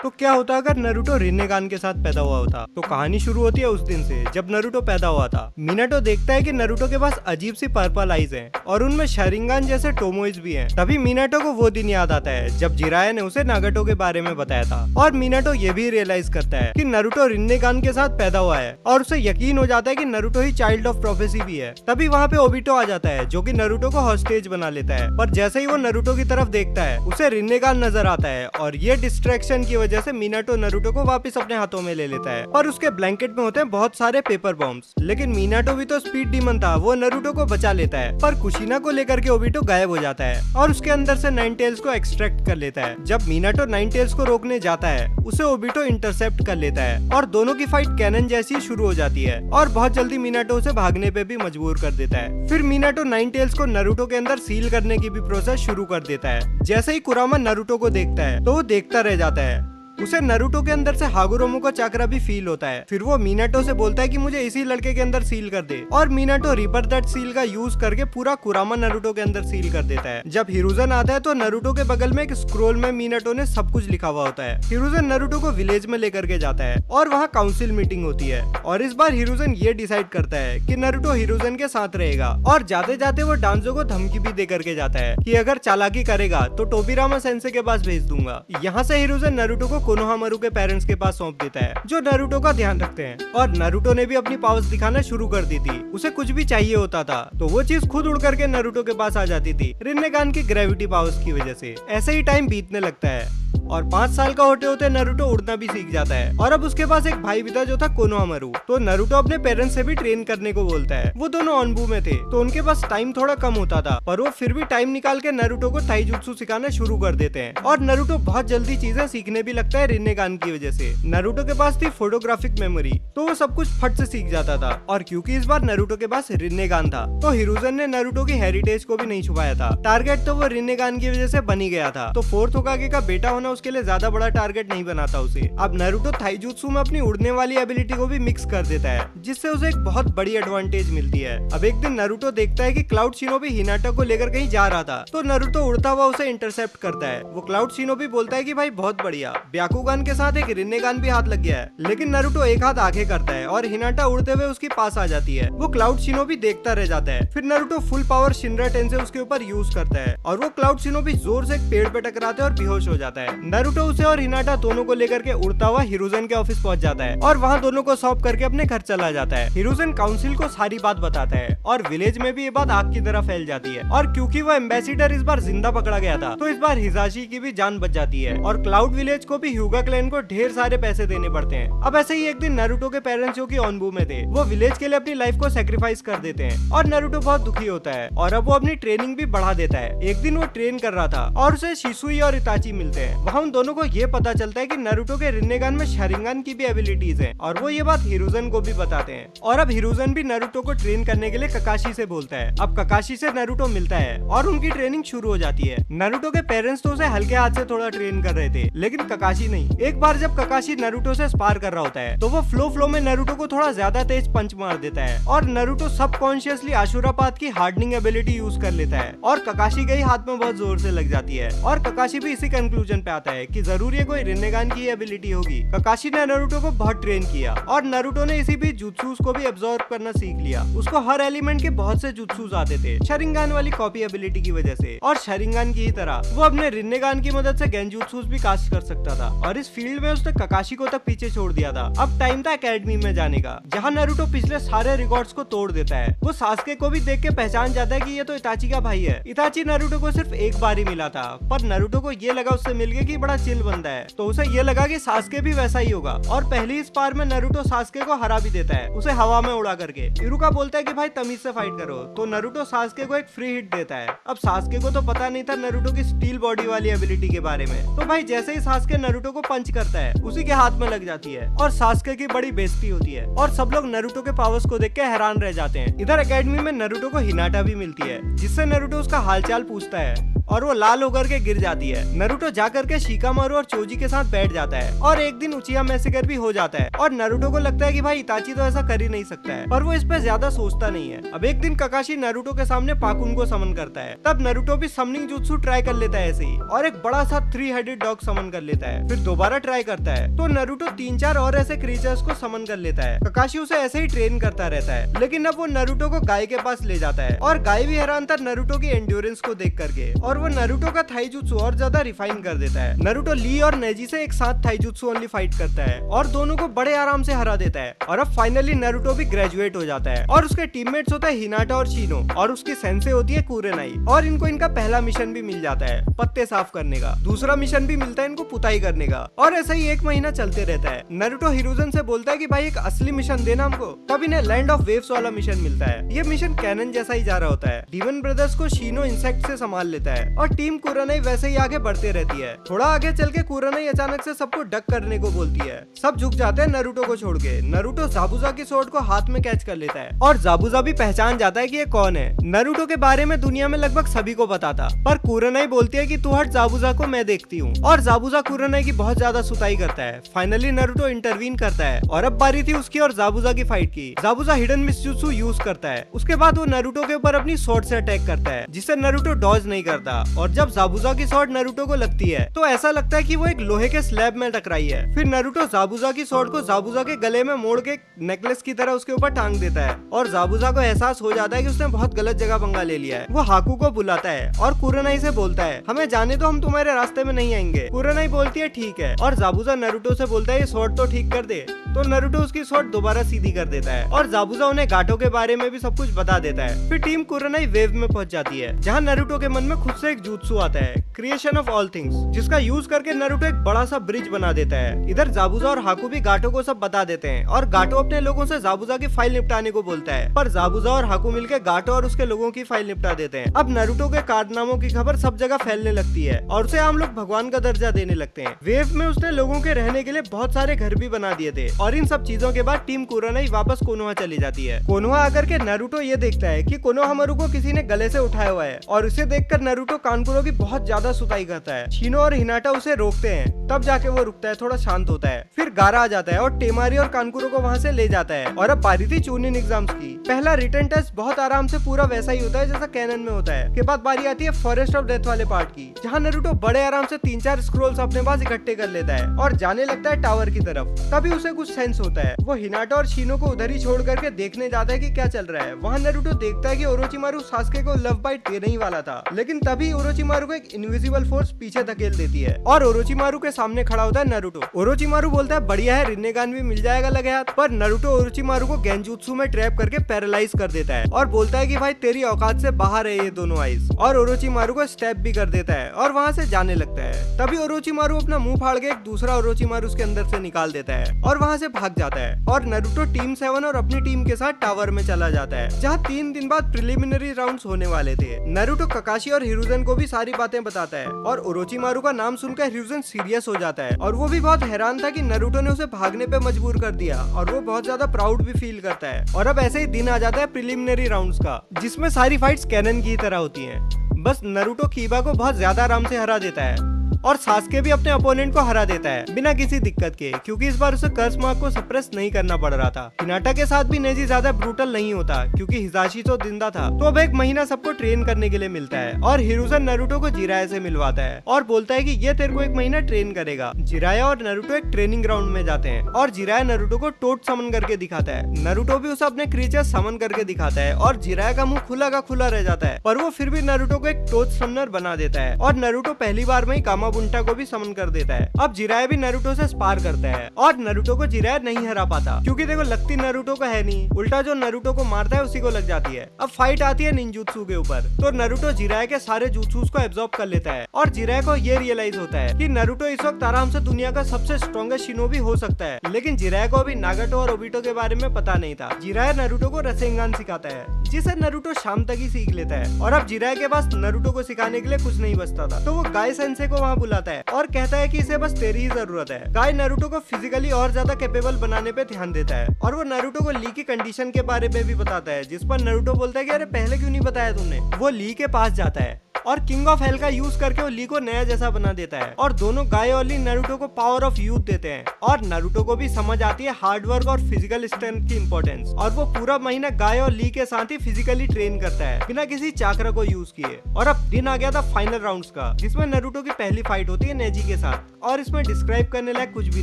तो क्या होता अगर नारुतो रिन्नेगान के साथ पैदा हुआ होता? तो कहानी शुरू होती है उस दिन से जब नारुतो पैदा हुआ था। मिनाटो देखता है कि नारुतो के पास अजीब सी पर्पल आईज हैं और उनमें शरिंगान जैसे टोमोइज भी हैं। तभी मिनाटो को वो दिन याद आता है जब जिराया ने उसे नागाटो के बारे में बताया था और मिनाटो ये भी रियलाइज करता है कि नारुतो रिन्नेगान के साथ पैदा हुआ है और उसे यकीन हो जाता है कि Naruto he child of prophecy भी है। तभी वहाँ पे ओबिटो आ जाता है जो कि नारुतो को हॉस्टेज बना लेता है, पर जैसे ही वो नारुतो की तरफ देखता है उसे रिन्नेगान नजर आता है और ये डिस्ट्रैक्शन की वजह से मिनाटो नारुतो को वापस अपने हाथों में ले लेता है और उसके ब्लैंकेट में होते हैं बहुत सारे पेपर बॉम्ब्स। लेकिन मिनाटो भी तो स्पीड डीमन था, वो नारुतो को बचा लेता है, पर कुशिना को लेकर के ओबिटो गायब हो जाता है और उसके अंदर से नाइन टेल्स को एक्सट्रैक्ट कर लेता है। जब मिनाटो नाइन टेल्स को रोकने जाता है उसे ओबिटो इंटरसेप्ट कर लेता है और दोनों की फाइट कैनन जैसी शुरू हो जाती है और बहुत जल्दी मिनाटो उसे भागने पे भी मजबूर कर देता है। फिर मिनाटो नाइन टेल्स को नारुतो के अंदर सील करने की भी प्रोसेस शुरू कर देता है। जैसे ही कुरामा नारुतो को देखता है तो वो देखता रह जाता है। उसे नारुतो के अंदर से हागुरोमो का चक्रा भी फील होता है। फिर वो मिनाटो से बोलता है कि मुझे इसी लड़के के अंदर सील कर दे और मिनाटो रिपर दैट सील का यूज करके पूरा कुरामा नारुतो के अंदर सील कर देता है। जब हिरुजन आता है तो नारुतो के बगल में एक स्क्रोल में मिनाटो ने सब कुछ लिखा हुआ होता है। हिरुजन नारुतो को विलेज में लेकर के जाता है और वहाँ काउंसिल मीटिंग होती है और इस बार हिरुजन ये डिसाइड करता है कि नारुतो हिरुजन के साथ रहेगा और जाते जाते वो डांजो को धमकी भी दे करके जाता है कि अगर चालाकी करेगा तो टोबिरामा सेंसे के पास भेज दूंगा। यहाँ से हिरुजन नारुतो को कोनोहामारू के पेरेंट्स के पास सौंप देता है जो नारुतो का ध्यान रखते हैं और नारुतो ने भी अपनी पावर्स दिखाना शुरू कर दी थी। उसे कुछ भी चाहिए होता था तो वो चीज खुद उड़ करके नारुतो के पास आ जाती थी रिन्नेगान की ग्रेविटी पावर्स की वजह से। ऐसे ही टाइम बीतने लगता है और 5 साल का होते होते नारुतो उड़ना भी सीख जाता है और अब उसके पास एक भाई भी था जो था कोनोहामारू। तो नारुतो अपने पेरेंट्स से भी ट्रेन करने को बोलता है। वो दोनों ऑनबू में थे तो उनके पास टाइम थोड़ा कम होता था, पर वो फिर भी टाइम निकाल के नारुतो को ताइजुत्सु सिखाना शुरू कर देते हैं और नारुतो बहुत जल्दी चीजें सीखने भी लगता है रिन्नेगान की वजह से। नारुतो के पास थी फोटोग्राफिक मेमोरी तो वो सब कुछ फट से सीख जाता था और क्योंकि इस बार नारुतो के पास रिन्नेगान था तो हिरुजन ने नारुतो की हेरिटेज को भी नहीं छुपाया था। टारगेट तो वो रिन्नेगान की वजह से बन ही गया था, तो फोर्थ होकागे का बेटा होना उसके लिए ज्यादा बड़ा टारगेट नहीं बनाता उसे। अब नारुतो ताइजुत्सु में अपनी उड़ने वाली एबिलिटी को भी मिक्स कर देता है जिससे उसे एक बहुत बड़ी एडवांटेज मिलती है। अब एक दिन नारुतो देखता है कि क्लाउड शिनोबी हिनाटा को लेकर कहीं जा रहा था तो नारुतो उड़ता हुआ उसे इंटरसेप्ट करता है। वो क्लाउड शिनोबी बोलता है कि भाई बहुत बढ़िया, ब्याकुगान के साथ एक रिन्नेगान भी हाथ लग गया है। लेकिन नारुतो एक हाथ आगे करता है और हिनाटा उड़ते हुए उसके पास आ जाती है। वो क्लाउड शिनोबी देखता रह जाता है। फिर नारुतो फुल पावर शिनरा टेंसे उसके ऊपर यूज करता है और वो क्लाउड शिनोबी जोर से एक पेड़ पे टकराता है और बेहोश हो जाता है। नारुतो उसे और हिनाटा दोनों को लेकर के उड़ता हुआ हिरुजन के ऑफिस पहुंच जाता है और वहाँ दोनों को सौंप करके अपने घर चला जाता है। हिरुजन काउंसिल को सारी बात बताता है और विलेज में भी ये बात आग की तरह फैल जाती है और क्योंकि वो एम्बेसिडर इस बार जिंदा पकड़ा गया था तो इस बार हिजाशी की भी जान बच जाती है और क्लाउड विलेज को भी ह्यूगा क्लैन को ढेर सारे पैसे देने पड़ते हैं। अब ऐसे ही एक दिन नारुतो के पेरेंट्स जो कि ऑनबू में थे वो विलेज के लिए अपनी लाइफ को सेक्रीफाइस कर देते हैं और नारुतो बहुत दुखी होता है और अब वो अपनी ट्रेनिंग भी बढ़ा देता है। एक दिन वो ट्रेन कर रहा था और उसे शिसुई और इताची मिलते हैं। वहाँ उन दोनों को ये पता चलता है कि नारुतो के रिन्नेगान में शरिंगान की भी एबिलिटीज हैं और वो ये बात हिरुजन को भी बताते हैं। और अब हिरुजन भी नारुतो को ट्रेन करने के लिए ककाशी से बोलता है। अब ककाशी से नारुतो मिलता है और उनकी ट्रेनिंग शुरू हो जाती है। नारुतो के पेरेंट्स तो उसे हल्के हाथ से थोड़ा ट्रेन कर रहे थे लेकिन ककाशी नहीं। एक बार जब ककाशी नारुतो से स्पार कर रहा होता है तो वो फ्लो में नारुतो को थोड़ा ज्यादा तेज पंच मार देता है और नारुतो सबकॉन्शियसली आशुरा पाथ की हार्डनिंग एबिलिटी यूज कर लेता है और ककाशी के ही हाथ में बहुत जोर से लग जाती है और ककाशी भी इसी कंक्लूजन पे आता है कि जरूर ये कोई रिन्नेगान की एबिलिटी होगी। ककाशी ने नारुतो को बहुत ट्रेन किया और नारुतो ने इसी बीच जुत्सूस को भी अब्सॉर्ब करना सीख लिया। उसको हर एलिमेंट के बहुत से जुत्सूस आते थे शरिंगान वाली कॉपी एबिलिटी की वजह से और शरिंगान की ही तरह वो अपने रिन्नेगान की मदद से गेंजुत्सूस भी कास्ट कर सकता था और इस फील्ड में उसने ककाशी को तक पीछे छोड़ दिया था। अब टाइम था एकेडमी में जाने का जहाँ नारुतो पिछले सारे रिकॉर्ड्स को तोड़ देता है। वो सास्के को भी देख के पहचान जाता है कि ये तो इताची का भाई है। इताची नारुतो को सिर्फ एक बार ही मिला था पर नारुतो को ये लगा उससे मिलके कि बड़ा चिल बंदा है तो उसे ये लगा कि सास्के भी वैसा ही होगा और पहली इस पार में नारुतो सास्के को हरा भी देता है उसे हवा में उड़ा करके। इरुका बोलता है कि भाई तमीज से फाइट करो तो नारुतो सास्के को एक फ्री हिट देता है। अब सास्के को तो पता नहीं था नारुतो की स्टील बॉडी वाली एबिलिटी के बारे में तो भाई जैसे ही सास्के नारुतो को पंच करता है उसी के हाथ में लग जाती है और सास्के की बड़ी बेइज्जती होती है और सब लोग नारुतो के पावर्स को देख के हैरान रह जाते हैं। इधर एकेडमी में नारुतो को हिनाटा भी मिलती है जिससे नारुतो उसका हालचाल पूछता है और वो लाल होकर के गिर जाती है। नरूटो जाकर के शिकामारू और चोजी के साथ बैठ जाता है और एक दिन उचिया मैसेकर भी हो जाता है और नरूटो को लगता है कि भाई इताची तो ऐसा कर ही नहीं सकता है, पर वो इस पे ज्यादा सोचता नहीं है। अब एक दिन ककाशी नरूटो के सामने पाकुन को समन करता है। तब नरूटो भी समनिंग जुत्सु ट्राई कर लेता है ऐसे ही और एक बड़ा सा 3 हेडेड डॉग समन कर लेता है। फिर दोबारा ट्राई करता है तो नरूटो 3-4 और ऐसे क्रीचर्स को समन कर लेता है। ककाशी उसे ऐसे ही ट्रेन करता रहता है, लेकिन अब वो नरूटो को गाय के पास ले जाता है और गाय भी हैरान था नरूटो की एंड्योरेंस को देख करके, और वो नरूटो का थाई जुत्सु और ज्यादा रिफाइन कर देता है। नरूटो ली और नेजी से एक साथ थाई जुत्सु ओनली फाइट करता है और दोनों को बड़े आराम से हरा देता है। और अब फाइनली नरूटो भी ग्रेजुएट हो जाता है और उसके टीममेट्स होता है हिनाटा और शिनो और उसकी सेंसे होती है कुरेनाई, और इनको इनका पहला मिशन भी मिल जाता है पत्ते साफ करने का। दूसरा मिशन भी मिलता है इनको पुताई करने का, और ऐसा ही 1 महीना चलते रहता है। नरूटो हिरुzen से बोलता है कि भाई एक असली मिशन देना हमको। तब इन्हें लैंड ऑफ वेव्स वाला मिशन मिलता है। ये मिशन कैनन जैसा ही जा रहा होता है। डीमन ब्रदर्स को शिनो इंसेक्ट से संभाल लेता है और टीम कुरानाई वैसे ही आगे बढ़ते रहती है। थोड़ा आगे चल के कुरानाई अचानक से सबको डक करने को बोलती है। सब झुक जाते हैं नरूटो को छोड़ के। नरूटो जाबुजा की स्वॉर्ड को हाथ में कैच कर लेता है और जाबुजा भी पहचान जाता है कि ये कौन है। नरूटो के बारे में दुनिया में लगभग सभी को पता था, पर कुरानाई बोलती है कि तू हट, जाबुजा को मैं देखती हूँ, और जाबुजा कुरानाई की बहुत ज्यादा सुताई करता है। फाइनली नरूटो इंटरवीन करता है और अब बारी थी उसकी और जाबुजा की फाइट की। जाबुजा हिडन मिसजुत्सु यूज करता है। उसके बाद वो नरूटो के ऊपर अपनी स्वॉर्ड से अटैक करता है, जिससे नरूटो डॉज नहीं करता, और जब जाबुजा की स्वॉर्ड नरूटो को लगती है तो ऐसा लगता है कि वो एक लोहे के स्लैब में टकराई है। फिर नरूटो जाबुजा की स्वॉर्ड को जाबुजा के गले में मोड़ के नेकलेस की तरह उसके ऊपर टांग देता है, और जाबुजा को एहसास हो जाता है कि उसने बहुत गलत जगह पंगा ले लिया है। वो हाकू को बुलाता है और कुरानाई से बोलता है हमें जाने दो, हम तुम्हारे रास्ते में नहीं आएंगे। कुरानाई बोलती है ठीक है, और जाबुजा नरूटो से बोलता है ये स्वॉर्ड तो ठीक कर दे, तो नरूटो उसकी स्वॉर्ड दोबारा सीधी कर देता है और जाबुजा उन्हें गाटो के बारे में भी सब कुछ बता देता है। फिर टीम कुरानाई वेव में पहुंच जाती है, जहां नरूटो के मन में खुद से एक जुत्सु आता है, क्रिएशन ऑफ ऑल थिंग्स, जिसका यूज करके नरूटो एक बड़ा सा ब्रिज बना देता है। इधर जाबुजा और हाकू भी गाटो को सब बता देते हैं और गाटो अपने लोगों से जाबुजा की फाइल निपटाने को बोलता है, पर जाबुजा और हाकू मिलकर गाटो और उसके लोगों की फाइल निपटा देते हैं। अब नरूटो के कारनामों की खबर सब जगह फैलने लगती है और उसे आम लोग भगवान का दर्जा देने लगते हैं। वेव में उसने लोगों के रहने के लिए बहुत सारे घर भी बना दिए थे, और इन सब चीजों के बाद टीम कुरानाई वापस कोनोहा चली जाती है। कोनोहा आकर के नरूटो ये देखता है कि कोनोहामारू को किसी ने गले से उठाया हुआ है, और उसे देखकर नरूटो कानकुरो की बहुत ज्यादा सुताई करता है। शिनो और हिनाटा उसे रोकते हैं, तब जाके वो रुकता है, थोड़ा शांत होता है। फिर गारा आ जाता है और टेमारी और कानकुरो को वहाँ से ले जाता है। और अब बारी थी चूनिन एग्जाम्स की। पहला रिटन टेस्ट बहुत आराम से पूरा वैसा ही होता है जैसा कैनन में होता है। के बाद बारी आती है फॉरेस्ट ऑफ डेथ वाले पार्ट की, जहाँ नरूटो बड़े आराम से 3-4 स्क्रोल्स अपने पास इकट्ठे कर लेता है और जाने लगता है टावर की तरफ। तभी उसे कुछ सेंस होता है। वो हिनाटा और शिनो को उधर ही छोड़ करके देखने जाता है कि क्या चल रहा है। वहाँ नरूटो देखता है कि ओरोचिमारू सास्के को लव बाइट देने ही वाला था, लेकिन तभी ओरोचिमारू को एक इनविजिबल फोर्स पीछे धकेल देती है और ओरोचिमारू के सामने खड़ा होता है नरूटो। ओरोचिमारू बोलता है बढ़िया है, रिन्नेगान भी मिल जाएगा लगे हाथ, पर नरूटो ओरोचिमारू को गेंजुत्सु में ट्रैप करके पैरालाइज कर देता है और बोलता है कि भाई तेरी औकात से बाहर है ये दोनों आइस, और ओरोचिमारू को स्टेप भी कर देता है और वहाँ से जाने लगता है। तभी ओरोचिमारू अपना मुंह फाड़ के एक दूसरा ओरोचिमारू उसके अंदर से निकाल देता है और वहाँ से भाग जाता है, और नरूटो टीम 7 और अपनी टीम के साथ टावर में चला जाता है, जहाँ 3 दिन बाद प्रिलिमिनरी राउंड्स होने वाले थे। नरूटो ककाशी और हिरुzen को भी सारी बातें बताता है, और ओरोचिमारू का नाम सुनकर हिरुzen सीरियस हो जाता है, और वो भी बहुत हैरान था कि नरूटो ने उसे भागने पे मजबूर कर दिया, और वो बहुत ज्यादा प्राउड भी फील करता है। और अब ऐसे ही दिन आ जाता है प्रिलिमिनरी राउंड्स का, जिसमें सारी फाइट्स कैनन की तरह होती हैं। बस नरूटो कीबा को बहुत ज्यादा आराम से हरा देता है, और सास्के भी अपने अपोनेंट को हरा देता है बिना किसी दिक्कत के, क्योंकि इस बार उसे कर्स मार्क को सप्रेस नहीं करना पड़ रहा था। हिनाटा के साथ भी नेजी ज्यादा ब्रूटल नहीं होता, क्योंकि हिजाशी तो जिंदा था। तो अब 1 महीना सबको ट्रेन करने के लिए मिलता है, और हिरुzen नरूटो को जिराया से मिलवाता है और बोलता है कि ये तेरे को 1 महीना ट्रेन करेगा। जिराया और नरूटो एक ट्रेनिंग ग्राउंड में जाते हैं, और जिराया नरूटो को टोट समन करके दिखाता है। नरूटो भी उसे अपने क्रीचर समन करके दिखाता है, और जिराया का मुंह खुला का खुला रह जाता है, पर वो फिर भी नरूटो को एक टोच समनर बना देता है, और नरूटो पहली बार में ही कामाबुंटा को भी समन कर देता है। अब जिराया भी नरूटो से स्पार करता है, और नरूटो को जिराया नहीं हरा पाता, क्योंकि देखो लगती नरूटो को है नहीं, उल्टा जो नरूटो को मारता है उसी को लग जाती है। अब फाइट आती है निंजुत्सु के ऊपर, तो नरूटो जिराया के सारे जुत्सुस को एब्जॉर्ब कर लेता है, और जिराया को ये रियलाइज होता है कि नरूटो इस वक्त आराम से दुनिया का सबसे स्ट्रॉन्गेस्ट शिनोबी हो सकता है। लेकिन जिराया को अभी नागाटो और ओबिटो के बारे में पता नहीं था। जिराया नरूटो को रसेंगान सिखाता है, जिसे नरूटो शाम तक ही सीख लेता है, और अब जिराया के पास नरूटो को सिखाने के लिए कुछ नहीं बचता था, तो वो गाय सेंसे को वहाँ बुलाता है और कहता है कि इसे बस तेरी ही जरूरत है। गाय नरूटो को फिजिकली और ज्यादा कैपेबल बनाने पे ध्यान देता है, और वो नरूटो को ली की कंडीशन के बारे में भी बताता है, जिस पर नरूटो बोलता है कि अरे पहले क्यों नहीं बताया तुमने। वो ली के पास जाता है और किंग ऑफ हेल का यूज करके वो ली को नया जैसा बना देता है और दोनों गाय और ली नारुतो को पावर ऑफ यूथ देते हैं और नारुतो को भी समझ आती है हार्डवर्क और फिजिकल स्ट्रेंथ की इंपॉर्टेंस और वो पूरा महीना गाय और ली के साथ ही फिजिकली ट्रेन करता है बिना किसी चाकरा को यूज किए। और अब दिन आ गया था फाइनल राउंड्स का जिसमें नारुतो की पहली फाइट होती है नेजी के साथ और इसमें डिस्क्राइब करने लायक कुछ भी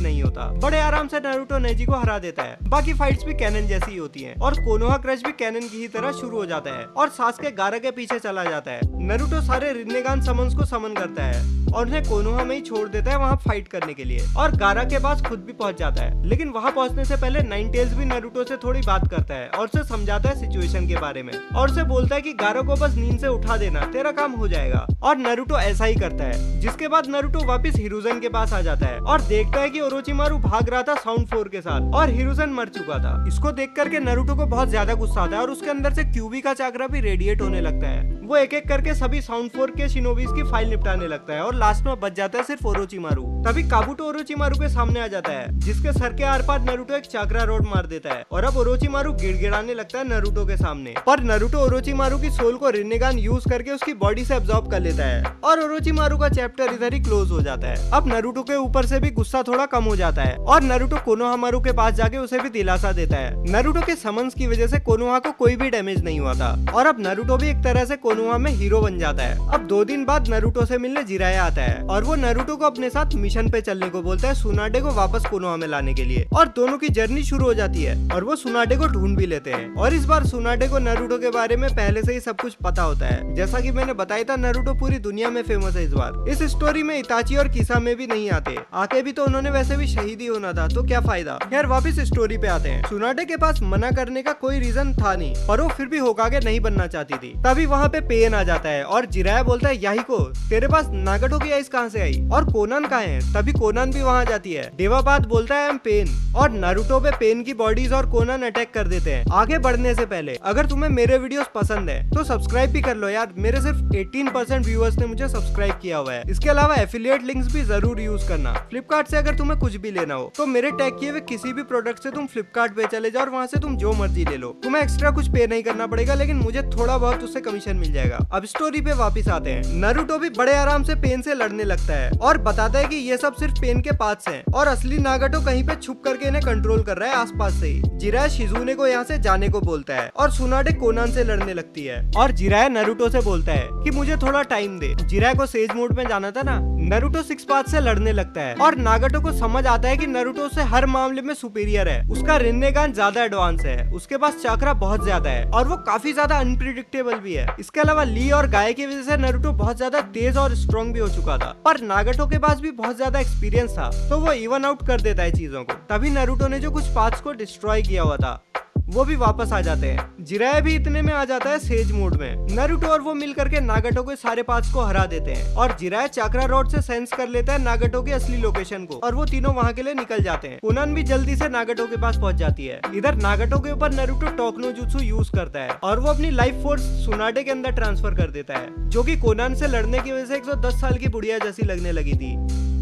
नहीं होता। बड़े आराम से नारुतो नेजी को हरा देता है। बाकी फाइट्स भी कैनन जैसी ही होती हैं और कोनोहा क्रश भी कैनन की ही तरह शुरू हो जाता है और सासुके गारा के पीछे चला जाता है। नारुतो सारे रिन्नेगान समन्स को समन करता है और उन्हें कोनोहा में ही छोड़ देता है वहाँ फाइट करने के लिए और गारा के पास खुद भी पहुँच जाता है। लेकिन वहाँ पहुँचने से पहले नाइन टेल्स भी नारुतो से थोड़ी बात करता है और उसे समझाता है सिचुएशन के बारे में और उसे बोलता है कि गारा को बस नींद से उठा देना, तेरा काम हो जाएगा। और नारुतो ऐसा ही करता है जिसके बाद नारुतो वापस हिरुzen के पास आ जाता है और देखता है कि ओरोचिमारू भाग रहा था साउंड 4 के साथ और हिरुzen मर चुका था। इसको देख करके नारुतो को बहुत ज्यादा गुस्सा आता है और उसके अंदर से क्यूबी का चाकरा भी रेडिएट होने लगता है। वो एक एक करके सभी साउंड 4 के शिनोबीज की फाइल निपटाने लगता है और लास्ट में बच जाता है सिर्फ ओरोचिमारू। तभी काबुटो ओरोचिमारू के सामने आ जाता है जिसके सर के आर पार नारुतो एक चाकरा रोड मार देता है और अब ओरोचिमारू गिड़गिड़ाने लगता है नारुतो के सामने। पर नारुतो ओरोचिमारू की सोल को रिन्नेगान यूज करके उसकी बॉडी से एब्जॉर्ब कर लेता है और ओरोचिमारू का चैप्टर इधर ही क्लोज हो जाता है। अब नारुतो के ऊपर से भी गुस्सा थोड़ा कम हो जाता है और नारुतो कोनोहामारू के पास जाके उसे भी दिलासा देता है। नारुतो के समन्स की वजह से कोनोहा को कोई भी डैमेज नहीं हुआ था और अब नारुतो भी एक तरह से कोनोहा में हीरो बन जाता है। अब 2 दिन बाद नारुतो से मिलने जिराया आता है और वो नारुतो को अपने साथ मिशन पे चलने को बोलता है सुनाडे को वापस कोनोहा में लाने के लिए और दोनों की जर्नी शुरू हो जाती है और वो सुनाडे को ढूंढ भी लेते हैं। और इस बार सुनाडे को नारुतो के बारे में पहले से ही सब कुछ पता होता है। जैसा कि मैंने बताया था नारुतो पूरी दुनिया में फेमस है। इस बार इस स्टोरी में इताची और किसा में भी नहीं आते, आके भी तो उन्होंने वैसे भी शहीद ही होना था, तो क्या फायदा। खैर वापिस स्टोरी पे आते हैं। सुनाडे के पास मना करने का कोई रीजन था नहीं पर वो फिर भी होकागे नहीं बनना चाहती थी। तभी वहाँ पे पेन आ जाता है और जिराया बोलता है याहिको तेरे पास नागाटो की आइस कहाँ से आई और कोनान कहाँ है। तभी कोनान भी वहाँ जाती है। देवापात बोलता है आई एम पेन और नारुतो पे पेन की बॉडीज और कोनान अटैक कर देते हैं। आगे बढ़ने से पहले अगर तुम्हें मेरे वीडियोस पसंद है तो सब्सक्राइब भी कर लो यार, मेरे सिर्फ 18% व्यूअर्स ने मुझे सब्सक्राइब किया हुआ है। इसके अलावा एफिलिएट लिंक्स भी जरूर यूज करना। फ्लिपकार्ट से अगर तुम्हें कुछ भी लेना हो तो मेरे टैग किए हुए किसी भी प्रोडक्ट से तुम फ्लिपकार्ट पे चले जाओ और वहाँ से तुम जो मर्जी ले लो। तुम्हें एक्स्ट्रा कुछ पे नहीं करना पड़ेगा लेकिन मुझे थोड़ा बहुत उससे कमीशन मिल जाएगा। अब स्टोरी पे वापस आते हैं। नारुतो भी बड़े आराम से पेन से लड़ने लगता है और बताता है कि ये सब सिर्फ पेन के पार्ट्स हैं और असली नागाटो कहीं पे छुप करके इन्हें कंट्रोल कर रहा है आसपास से ही। जिराया शिजुने को यहाँ से जाने को बोलता है और सुनाडे कोनान से लड़ने लगती है और जिराया नारुतो से बोलता है कि मुझे थोड़ा टाइम दे। जिराया को सेज मोड में जाना था ना। नारुतो 6 पाथ से लड़ने लगता है और नागाटो को समझ आता है कि नारुतो से हर मामले में सुपीरियर है। उसका रिन्नेगान ज्यादा एडवांस है, उसके पास चाकरा बहुत ज्यादा है और वो काफी ज्यादा अनप्रिडिक्टेबल भी है। इसके अलावा ली और गाय की वजह से नारुतो बहुत ज्यादा तेज और स्ट्रॉन्ग भी हो चुका था पर नागाटो के पास भी बहुत ज्यादा एक्सपीरियंस था तो वो इवन आउट कर देता है चीजों को। तभी नारुतो ने जो कुछ पार्ट्स को डिस्ट्रॉय किया हुआ था वो भी वापस आ जाते हैं। जिराया भी इतने में आ जाता है सेज मोड में। नारुतो और वो मिल करके नागाटो के सारे पार्ट्स को हरा देते हैं और जिराया चाकरा रॉड से सेंस कर लेता है नागाटो की असली लोकेशन को और वो तीनों वहाँ के लिए निकल जाते हैं। कोनान भी जल्दी से नागाटो के पास पहुंच जाती है। इधर नागाटो के ऊपर नारुतो टोकनो जुत्सु यूज करता है और वो अपनी लाइफ फोर्स सुनाडे के अंदर ट्रांसफर कर देता है जो कि कोनान से लड़ने की वजह से 110 साल की बुढ़िया जैसी लगने लगी थी।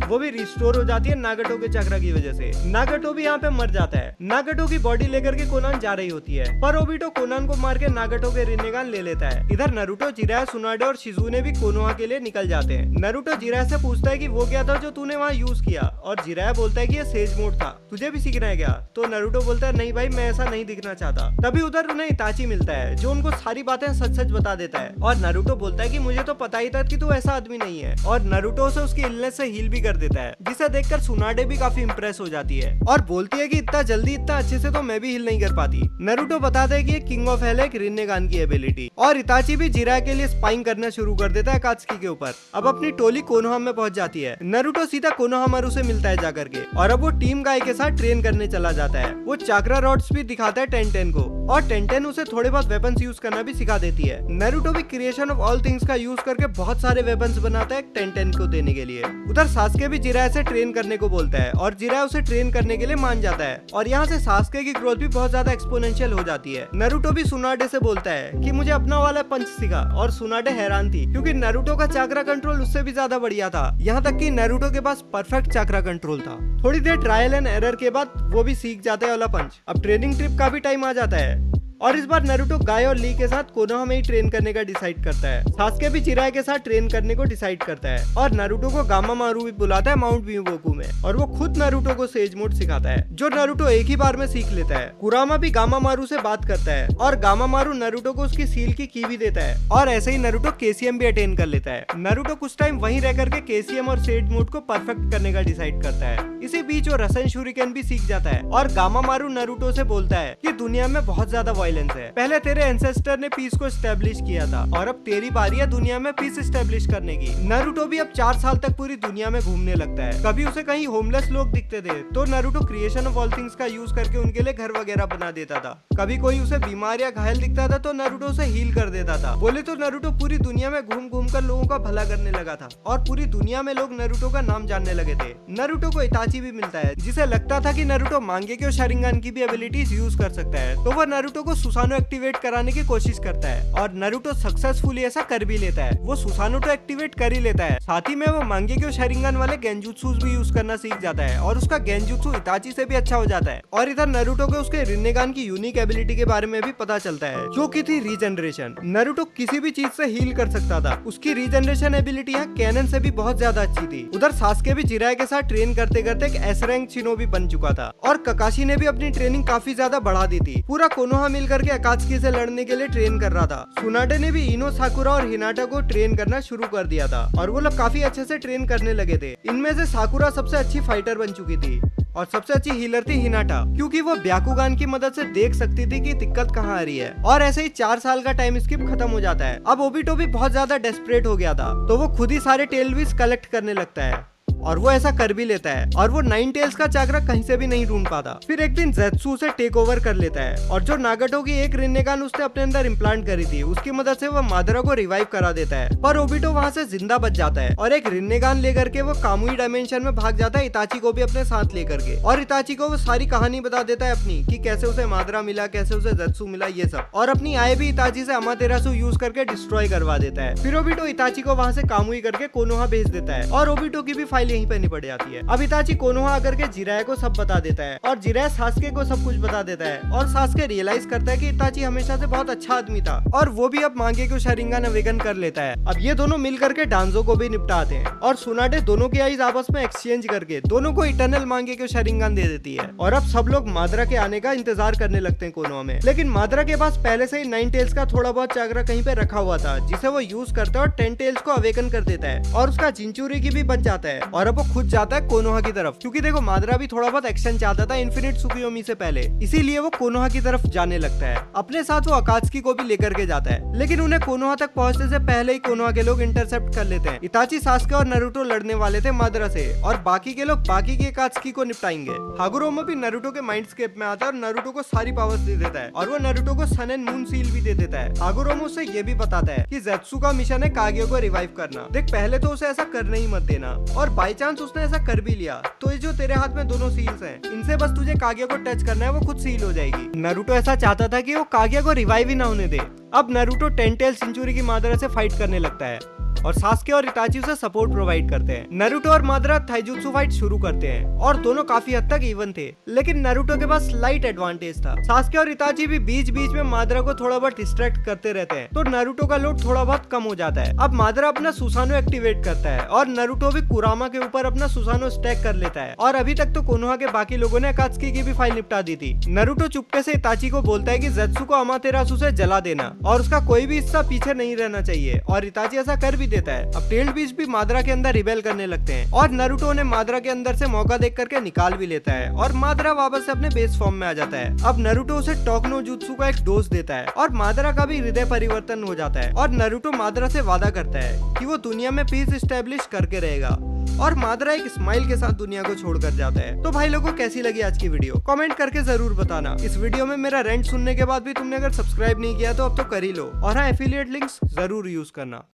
वो भी रिस्टोर हो जाती है नागाटो के चक्रा की वजह से। नागाटो भी यहाँ पे मर जाता है। नागाटो की बॉडी लेकर के कोनान जा रही होती है पर ओबिटो कोनान को मार के नागाटो के रिन्नेगान ले लेता है। इधर नारुतो, जिराया, सुनाडे और शिजुने भी कोनोहा के लिए निकल जाते हैं। नारुतो जिराया से पूछता है कि वो क्या था जो तूने वहाँ यूज किया और जिराया बोलता है कि ये सेज मोड था, तुझे भी सीखना है क्या। तो नारुतो बोलता है नहीं भाई मैं ऐसा नहीं दिखना चाहता। तभी उधर उन्हें इताची मिलता है जो उनको सारी बातें सच सच बता देता है और नारुतो बोलता है कि मुझे तो पता ही था कि तू ऐसा आदमी नहीं है और नारुतो से उसकी इलनेस से हील भी कर देता है जिसे देखकर सुनाडे भी काफी इंप्रेस हो जाती है और बोलती है कि इतना जल्दी इतना अच्छे से तो मैं भी हील नहीं कर पाती। नारुतो बताता है कि ये किंग ऑफ हेल है, एक रिन्नेगान की एबिलिटी। और इताची भी जिराया के लिए स्पाइंग करना शुरू कर देता है कात्सुकी के ऊपर। अब अपनी टोली कोनोहा में पहुंच जाती है। नारुतो सीधा कोनोहामारू से मिलता है जाकर के और अब वो टीम गाय के साथ ट्रेन करने चला जाता है। वो चाकरा रॉड्स भी दिखाता है टेंटेन को और टेंटेन उसे थोड़े बहुत वेपन्स यूज करना भी सिखा देती है। नारुतो भी क्रिएशन ऑफ ऑल थिंग्स का यूज करके बहुत सारे वेपन्स बनाता है टेंटेन को देने के लिए। उधर सास्के भी जिराया से ट्रेन करने को बोलता है और जिराया उसे ट्रेन करने के लिए मान जाता है और यहाँ से सास्के की ग्रोथ भी बहुत ज्यादा एक्सपोनेंशियल हो जाती है। नारुतो भी सुनाडे से बोलता है कि मुझे अपना वाला पंच सिखा और सुनाडे हैरान थी क्योंकि नारुतो का चाकरा कंट्रोल उससे भी ज्यादा बढ़िया था। यहाँ तक कि नारुतो के पास परफेक्ट चाकरा कंट्रोल था। थोड़ी देर ट्रायल एंड एरर के बाद वो भी सीख जाता है वाला पंच। अब ट्रेनिंग ट्रिप का भी टाइम आ जाता है। और इस बार नारुतो गाय और ली के साथ कोनोहा में ही ट्रेन करने का डिसाइड करता है। सास्के भी जिराय के साथ ट्रेन करने को डिसाइड करता है और नारुतो को गामामारू भी बुलाता है माउंट मियोगोकू में, और वो खुद नारुतो को सेज मोड सिखाता है जो नारुतो एक ही बार में सीख लेता है। कुरामा भी गामामारू से बात करता है और गामामारू नारुतो को उसकी सील की भी देता है और ऐसे ही नारुतो केसीएम भी अटेन कर लेता है। नारुतो कुछ टाइम वहीं रह करके केसीएम और सेज मोड को परफेक्ट करने का डिसाइड करता है। इसी बीच वो रसन शूरिकेन भी सीख जाता है और गामामारू नारुतो से बोलता है कि दुनिया में बहुत ज्यादा वायलेंस है, पहले तेरे एंसेस्टर ने पीस को एस्टेब्लिश किया था और अब तेरी बारी है दुनिया में पीस एस्टेब्लिश करने की। नारुतो भी अब 4 साल तक पूरी दुनिया में घूमने लगता है। कभी उसे कहीं होमलेस लोग दिखते थे तो Naruto creation of all things का यूज करके उनके लिए घर वगैरह बना देता था। कभी कोई उसे बीमार या घायल दिखता था तो नारुतो उसे हील कर देता था। बोले तो नारुतो पूरी दुनिया में घूम घूम कर लोगों का भला करने लगा था और पूरी दुनिया में लोग नारुतो का नाम जानने लगे थे। नारुतो को इताची भी मिलता है जिसे लगता था कि नारुतो मांगेक्यो शारिंगन की भी एबिलिटीज यूज कर सकता है, तो वह नारुतो को सुसानो एक्टिवेट कराने की कोशिश करता है और नारुतो सक्सेसफुली ऐसा कर भी लेता है। वो सुसानो तो एक्टिवेट कर ही लेता है, साथ ही में वो मांगेक्यो शारिंगन वाले गेंजुत्सुस भी यूज करना सीख जाता है और उसका गेंजुत्सु इताची से भी अच्छा हो जाता है। और इधर नारुतो को उसके रिन्नेगान की यूनिक एबिलिटी के बारे में भी पता चलता है जो की थी रीजनरेशन। नारुतो किसी भी चीज से हील कर सकता था, उसकी रीजनरेशन एबिलिटी यहाँ कैनन से भी बहुत ज्यादा अच्छी थी। उधर सास्के भी जिराय के साथ ट्रेन करते करते एक एस रैंक शिनोबी बन चुका था और ककाशी ने भी अपनी ट्रेनिंग काफी ज्यादा बढ़ा दी थी। पूरा कोनोहा मिल करके अकात्सुकी से लड़ने के लिए ट्रेन कर रहा था। सुनाटे ने भी इनो साकुरा और हिनाटा को ट्रेन करना शुरू कर दिया था और वो लोग काफी अच्छे से ट्रेन करने लगे थे। इनमें से साकुरा सबसे अच्छी फाइटर बन चुकी थी और सबसे अच्छी हीलर थी हिनाटा, क्योंकि वो ब्याकुगान की मदद से देख सकती थी कि दिक्कत कहाँ आ रही है। और ऐसे ही 4 साल का टाइम स्किप खत्म हो जाता है। अब ओबिटो भी बहुत ज्यादा डेस्परेट हो गया था तो वो खुद ही सारे टेलविस कलेक्ट करने लगता है और वो ऐसा कर भी लेता है और वो 9 टेल्स का चाकरा कहीं से भी नहीं ढूंढ पाता। फिर एक दिन ज़ेत्सु उसे टेक ओवर कर लेता है और जो नागटो की एक रिन्नेगान उसने अपने अंदर इम्प्लांट करी थी उसकी मदद से वो मादरा को रिवाइव करा देता है, पर ओबिटो वहाँ से जिंदा बच जाता है और एक रिन्नेगान लेकर के वो कामुई डायमेंशन में भाग जाता है इताची को भी अपने साथ लेकर के। और इताची को वो सारी कहानी बता देता है अपनी कि कैसे उसे मादरा मिला, कैसे उसे ज़ेत्सु मिला, ये सब, और अपनी आय भी इताची से अमातेरासु यूज करके डिस्ट्रॉय करवा देता है। फिर ओबिटो इताची को वहाँ से कामुई करके कोनोहा भेज देता है और ओबिटो की भी फाइल यहीं पे निपट जाती है। अब इताची कोनोहा आकर के जिराय को सब बता देता है और जिराय सास्के को सब कुछ बता देता है और सास्के रियलाइज करता है कि इताची हमेशा से बहुत अच्छा आदमी था और वो भी अब मांगेक्यो शारिंगन अवेकन कर लेता है। अब ये दोनों मिल करके डांजो को भी निपटाते हैं और सुनाटे दोनों की आईज आपस में एक्सचेंज करके दोनों को इटर्नल मांगेक्यो शारिंगन दे देती है और अब सब लोग मादरा के आने का इंतजार करने लगते हैं कोनोहा में। लेकिन मादरा के पास पहले से ही 9 टेल्स का थोड़ा बहुत चाकरा कहीं पे रखा हुआ था जिसे वो यूज करता है और 10 टेल्स को अवेकन कर देता है और उसका जिंचुरी की भी बच जाता है और अब वो खुद जाता है कोनोहा की तरफ, क्योंकि देखो मादरा भी थोड़ा बहुत एक्शन चाहता था इन्फिनिट सुकियोमी से पहले, इसीलिए वो कोनोहा की तरफ जाने लगता है। अपने साथ वो अकात्सुकी को भी लेकर के जाता है, लेकिन उन्हें कोनोहा तक पहुंचने से पहले ही कोनोहा के लोग इंटरसेप्ट कर लेते हैं। इताची, सास्के और नारुतो लड़ने वाले थे मादरा से और बाकी के लोग बाकी के अकात्सुकी को निपटाएंगे। हागुरोमा भी नारुतो के माइंडस्केप में आता है और नारुतो को सारी पावर्स दे देता है और वो नारुतो को सन एंड मून सील भी दे देता है। हागुरोमा उसे ये भी बताता है कि ज़ेत्सु का मिशन है कागे को रिवाइव करना। देख, पहले तो उसे ऐसा करने ही मत देना और बाई चांस उसने ऐसा कर भी लिया तो ये जो तेरे हाथ में दोनों सील्स हैं, इनसे बस तुझे कागे को टच करना है, वो खुद सील हो जाएगी। नारुतो ऐसा चाहता था कि वो कागे को रिवाइव ही ना होने दे। अब नारुतो 10 टेल सेंचुरी की मादरा से फाइट करने लगता है और सास्के और इताची उसे सपोर्ट प्रोवाइड करते हैं। नारुतो और मादरा थाईजुत्सु फाइट शुरू करते हैं और दोनों काफी हद तक इवन थे, लेकिन नारुतो के पास स्लाइट एडवांटेज था। सास्के और इताची भी बीच बीच में मादरा को थोड़ा बहुत डिस्ट्रैक्ट करते रहते हैं तो नारुतो का लोड थोड़ा बहुत कम हो जाता है। अब मादरा अपना सुसानो एक्टिवेट करता है और नारुतो भी कुरामा के ऊपर अपना सुसानो स्टैक कर लेता है और अभी तक तो कोनोहा के बाकी लोगों ने अकात्सुकी की भी फाइल निपटा दी थी। नारुतो चुपके से इताची को बोलता है कि ज़ेत्सु को अमातेरासु से जला देना और उसका कोई भी हिस्सा पीछे नहीं रहना चाहिए और इताची ऐसा कर भी देता है। अब टेल्ड बीस्ट भी मादरा के अंदर रिबेल करने लगते हैं और नारुतो ने मादरा के अंदर से मौका देख करके निकाल भी लेता है और मादरा वापस से अपने बेस फॉर्म में आ जाता है। अब नारुतो उसे टोकनो जुत्सु का एक डोज देता है और मादरा का भी हृदय परिवर्तन हो जाता है और नारुतो मादरा से वादा करता है कि वो दुनिया में पीस एस्टेब्लिश करके रहेगा और मादरा एक स्माइल के साथ दुनिया को छोड़कर जाता है। तो भाई लोगों, कैसी लगी आज की वीडियो कमेंट करके जरूर बताना। इस वीडियो में मेरा रेंट सुनने के बाद भी तुमने अगर सब्सक्राइब नहीं किया तो अब तो कर ही लो और हाँ, एफिलिएट लिंक्स जरूर यूज करना।